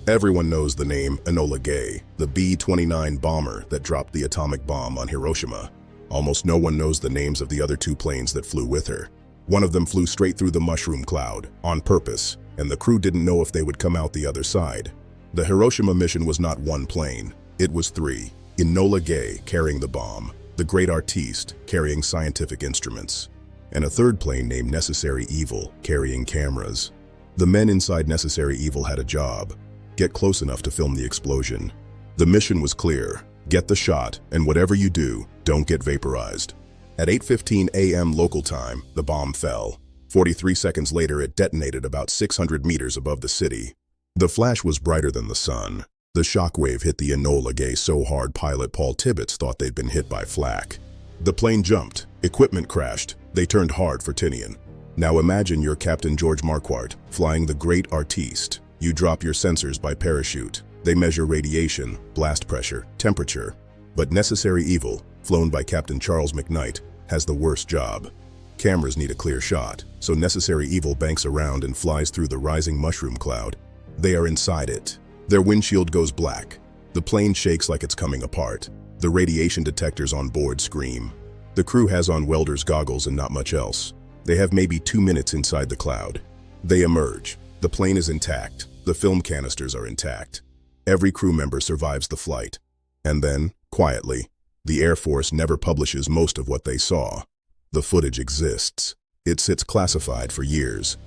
Everyone knows the name Enola Gay, the B-29 bomber that dropped the atomic bomb on Hiroshima. Almost no one knows the names of the other two planes that flew with her. One of them flew straight through the mushroom cloud, on purpose, and the crew didn't know if they would come out the other side. The Hiroshima mission was not one plane, it was three. Enola Gay carrying the bomb, the great artiste carrying scientific instruments, and a third plane named Necessary Evil carrying cameras. The men inside Necessary Evil had a job: get close enough to film the explosion. The mission was clear: get the shot, and whatever you do, don't get vaporized. At 8:15 a.m. local time, the bomb fell. 43 seconds later, it detonated about 600 meters above the city. The flash was brighter than the sun. The shockwave hit the Enola Gay so hard pilot Paul Tibbets thought they'd been hit by flak. The plane jumped, equipment crashed, they turned hard for Tinian. Now imagine you're Captain George Marquardt, flying the great artiste. You drop your sensors by parachute. They measure radiation, blast pressure, temperature. But Necessary Evil, flown by Captain Charles McKnight, has the worst job. Cameras need a clear shot, so Necessary Evil banks around and flies through the rising mushroom cloud. They are inside it. Their windshield goes black. The plane shakes like it's coming apart. The radiation detectors on board scream. The crew has on welder's goggles and not much else. They have maybe 2 minutes inside the cloud. They emerge. The plane is intact. The film canisters are intact. Every crew member survives the flight. And then, quietly, the Air Force never publishes most of what they saw. The footage exists. It sits classified for years.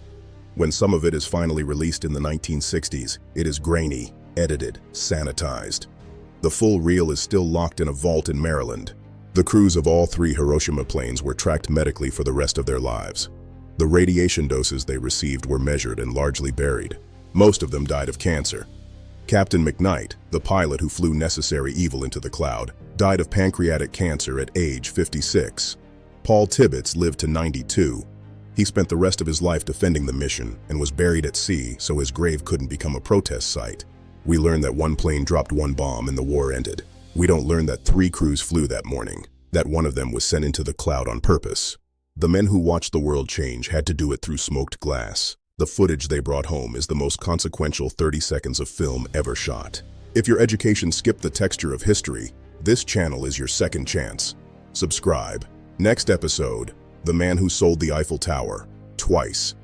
When some of it is finally released in the 1960s, it is grainy, edited, sanitized. The full reel is still locked in a vault in Maryland. The crews of all three Hiroshima planes were tracked medically for the rest of their lives. The radiation doses they received were measured and largely buried. Most of them died of cancer. Captain McKnight, the pilot who flew Necessary Evil into the cloud, died of pancreatic cancer at age 56. Paul Tibbets lived to 92. He spent the rest of his life defending the mission and was buried at sea so his grave couldn't become a protest site. We learn that one plane dropped one bomb and the war ended. We don't learn that 3 crews flew that morning, that one of them was sent into the cloud on purpose. The men who watched the world change had to do it through smoked glass. The footage they brought home is the most consequential 30 seconds of film ever shot. If your education skipped the texture of history, this channel is your second chance. Subscribe. Next episode: the man who sold the Eiffel Tower twice.